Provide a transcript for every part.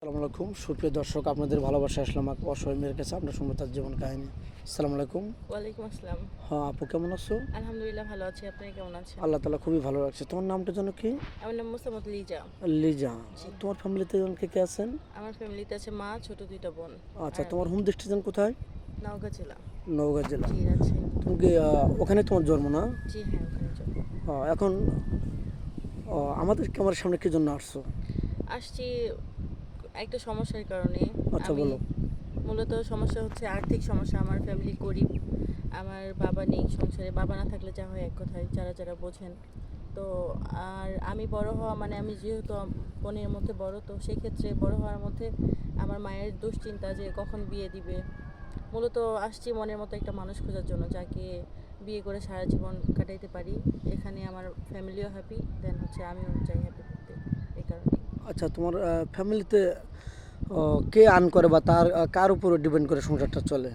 আসসালামু আলাইকুম সুপ্রিয় দর্শক, আপনাদের ভালোবাসা আসলাম অসহায় মেয়ের কাছে। আপনার শুনবো তার জীবন কাহিনী। আসসালামু আলাইকুম। ওয়ালাইকুম আসসালাম। হ্যাঁ আপু, কেমন আছো? আলহামদুলিল্লাহ ভালো আছি। আপনি কেমন আছেন? আল্লাহ তালা খুবই ভালো রাখছে। তোমার নামটা যেন কি? আমার নাম মোসাম্মদ লিজা। লিজা। জি। তোমার ফ্যামিলিতে যেন কে কে আছেন? আমার ফ্যামিলিতে আছে মা, ছোট ২ টা বোন আচ্ছা, আর তোমার আমি। হোম ডিস্ট্রিক্ট কোথায়? নওগাঁ জেলা। নওগাঁ জেলা। জি, রাজশাহী। তুমি কি ওখানে তোমার জন্ম না? জি হ্যাঁ, ওখানে জব। এখন আমাদের ক্যামেরার সামনে কি জন্য আসছো? আসছি একটা সমস্যার কারণে। আচ্ছা আমি বলো। মূলত সমস্যা হচ্ছে আর্থিক সমস্যা। আমার ফ্যামিলি গরিব। আমার বাবা নেই সংসারে। বাবা না থাকলে যা হয় এক কথায়, যারা বোঝেন। তো আর আমি বড় হওয়া মানে আমি যেহেতু বোনের মধ্যে বড়, তো সেক্ষেত্রে বড় হওয়ার মধ্যে আমার মায়ের দুশ্চিন্তা যে কখন বিয়ে দিবে। মূলত আসছি মনের মতো একটা মানুষ খোঁজার জন্য, যাকে বিয়ে করে সারা জীবন কাটাইতে পারি। এখানে আমার ফ্যামিলিও হ্যাপি, দেন হচ্ছে আমিও চাই হ্যাপি করতে, এই কারণে। আচ্ছা, তোমার ফ্যামিলিতে কে আর্ন করে বা তার কার উপরে ডিপেন্ড করে সংসারটা চলে?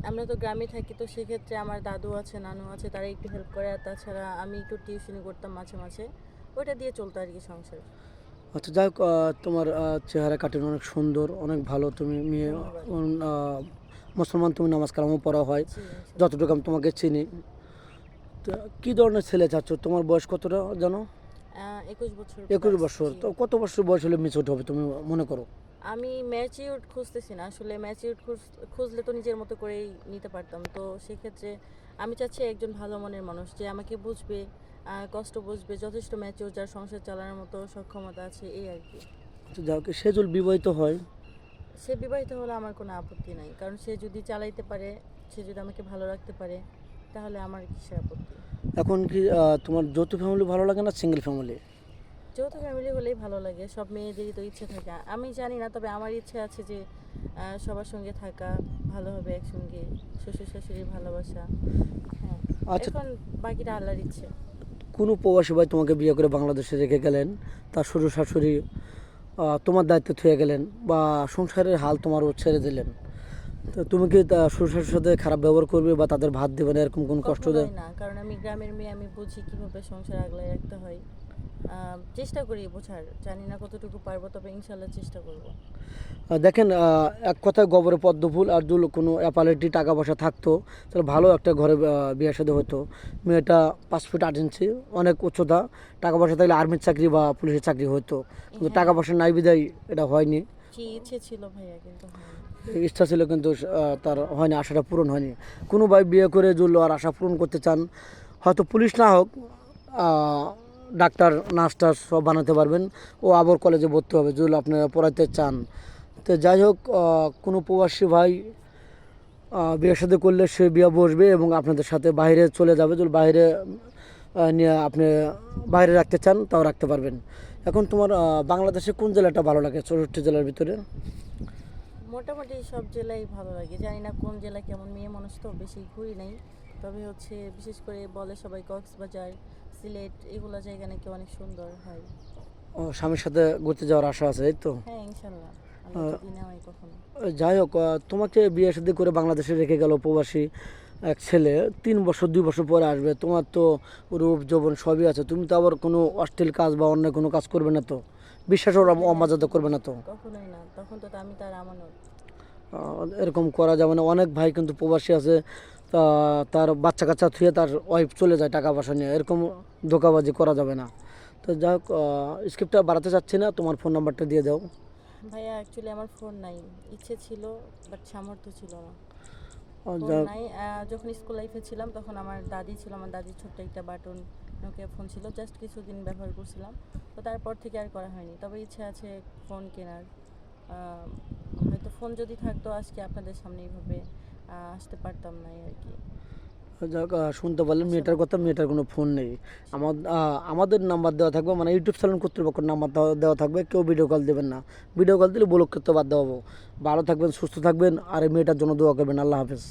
আমরা তো গ্রামে থাকি, তো সেক্ষেত্রে আমার দাদু আছে, নানু আছে, তারা একটু হেল্প করে। আর তাছাড়া আমি একটু টিউশনি করতাম মাঝে মাঝে, ওইটা দিয়ে চলতো আর কি সংসার। আচ্ছা, যাই হোক, তোমার চেহারা কাটিং অনেক সুন্দর, অনেক ভালো। তুমি মেয়ে, ধন্যবাদ। মুসলমান, তুমি নামাজ কালামও পড়া হয় জি ইনশাল্লাহ। যতটুকু আমি তোমাকে চিনি। তো কী ধরনের ছেলে চাচ্ছ? তোমার বয়স কতটা জানো? 21 বছর 21 প্লাস। বছর। জি। তো কত বছর বয়স হলে মিচুর হবে তুমি মনে করো? আমি ম্যাচিউরড খুঁজতেছি না আসলে। ম্যাচিউরড খুঁজলে তো নিজের মতো করেই নিতে পারতাম। তো সেক্ষেত্রে আমি চাচ্ছি একজন ভালো মনের মানুষ, যে আমাকে বুঝবে, কষ্ট বুঝবে, যথেষ্ট ম্যাচিউর, যার সংসার চালানোর মতো সক্ষমতা আছে, এই আর কি। আচ্ছা, যাই হোক, সে যদি বিবাহিত হয়? সে বিবাহিত হলে আমার কোনো আপত্তি নাই, কারণ সে যদি চালাইতে পারে, সে যদি আমাকে ভালো রাখতে পারে, তাহলে আমার কিসের আপত্তি। এখন কি তোমার যৌথ ফ্যামিলি ভালো লাগে না সিঙ্গেল ফ্যামিলি? যৌথ ফ্যামিলি হলেই ভালো লাগে। সব মেয়েদেরই তো ইচ্ছে থাকে। আমি জানি না, তবে আমার ইচ্ছে আছে যে সবার সঙ্গে থাকা, ভালোভাবে একসঙ্গে, শ্বশুর শাশুড়ির ভালোবাসা। হ্যাঁ। আচ্ছা, এখন বাকিটা আল্লাহর ইচ্ছে। কোনো প্রবাসী ভাই তোমাকে বিয়ে করে বাংলাদেশে রেখে গেলেন, তার শ্বশুর শাশুড়ি তোমার দায়িত্বে থুয়ে গেলেন, বা সংসারের হাল তোমারও ছেড়ে দিলেন, তো তুমি কি শ্বশুর শাশুড়ির সাথে খারাপ ব্যবহার করবে বা তাদের ভাত দেবে না, এরকম কোন কষ্ট দেয়? কখনোই না, কারণ আমি গ্রামের মেয়ে, আমি বুঝি কিভাবে সংসার আগলায় রাখতে হয়। চেষ্টা করি বোঝার, জানি না কতটুকু পারবো, তবে ইনশাল্লাহ চেষ্টা করব। দেখেন, এক কথায় গোবরে পদ্ম ফুল, আর যদি কোনো অ্যাপালিটি টাকা পয়সা থাকতো তাহলে ভালো একটা ঘরে বিয়ে শাদী হতো। মেয়েটা 5 ফিট 8 ইঞ্চি, অনেক উচ্চতা, টাকা পয়সা থাকলে আর্মির চাকরি বা পুলিশের চাকরি হতো, কিন্তু টাকা হ্যাঁ। পয়সা নাই বিদায় এটা হয়নি। জি, ইচ্ছে ছিল ভাইয়া, কিন্তু হয়নি। ইচ্ছা ছিল কিন্তু তার হয়নি, আশাটা পূরণ হয়নি। কোনো ভাই বিয়ে করে যদি আর আশা পূরণ করতে চান, হয়তো পুলিশ না হোক, আহ, ডাক্তার নার্স টার্স সব বানাতে পারবেন। ও আবার কলেজে ভর্তি হবে যদি আপনারা পড়াইতে চান। তো যাই হোক, কোনো প্রবাসী ভাই বিয়ের সাথে করলে সে বিয়ে বসবে এবং আপনাদের সাথে বাইরে চলে যাবে। যদি বাইরে নিয়ে আপনি বাইরে রাখতে চান তাও রাখতে পারবেন। এখন তোমার বাংলাদেশে কোন জেলাটা ভালো লাগে 64 জেলার ভিতরে? মোটামুটি সব জেলাই ভালো লাগে। জানি না কোন জেলা কেমন, মেয়ে মানুষ তো বেশি ঘুরি নাই। তবে হচ্ছে বিশেষ করে বলে সবাই কক্সবাজার, সিলেট, এগুলো জায়গা নাকি অনেক সুন্দর হয়। স্বামীর সাথে ঘুরতে যাওয়ার আশা আছে, এই তো? হ্যাঁ ইনশাল্লাহ, আল্লাহ আহ, যদি নেওয়াই কখনো। যাই হোক, তোমাকে বিয়ে শাদী করে বাংলাদেশে রেখে গেল প্রবাসী এক ছেলে, 3 বছর 2 বছর পরে আসবে। তোমার তো রূপ যৌবন সবই আছে, তুমি তো আবার কোনো অশ্লীল কাজ বা অন্য কোনো কাজ করবে না তো? বিশ্বাস ওর হ্যাঁ হ্যাঁ, অমর্যাদা করবে না তো? কখনোই না। তখন তো আমি তার আমানত। এরকম করা যাবে না। অনেক ভাই কিন্তু প্রবাসী আছে, তার বাচ্চা কাচ্চা থুয়ে তার ওয়াইফ চলে যায় টাকা পয়সা নিয়ে, এরকম ধোঁকাবাজি করা যাবে না। তো যাই হোক, স্ক্রিপ্টটা বাড়াতে চাচ্ছি না, তোমার ফোন নাম্বারটা দিয়ে দাও। ভাইয়া অ্যাকচুয়ালি আমার ফোন নাই। ইচ্ছে ছিল, বাট সামর্থ্য ছিল না। ফোন যাই হোক, নাই। যখন স্কুল লাইফে ছিলাম তখন আমার দাদি ছিল, আমার দাদির ছোট্ট একটা বাটন নোকিয়া ফোন ছিল, জাস্ট কিছুদিন ব্যবহার করছিলাম। তো তারপর থেকে আর করা হয়নি, তবে ইচ্ছে আছে ফোন কেনার। আহ, হয়তো ফোন যদি থাকতো আজকে আপনাদের সামনে এইভাবে আসতে পারতাম না, এই আর কি। যাই হোক, শুনতে পারলেন আশা মেয়েটার কথা, মেয়েটার কোনো ফোন নেই। আমাদের নাম্বার দেওয়া থাকবে, মানে ইউটিউব চ্যানেল কর্তৃপক্ষের নাম্বার দেওয়া থাকবে। কেউ ভিডিও কল দেবেন না, ভিডিও কল দিলে ব্লক করতে বাধ্য হবো। ভালো থাকবেন, সুস্থ থাকবেন, আর এই মেয়েটার জন্য দোয়া করবেন। আল্লাহ হাফেজ।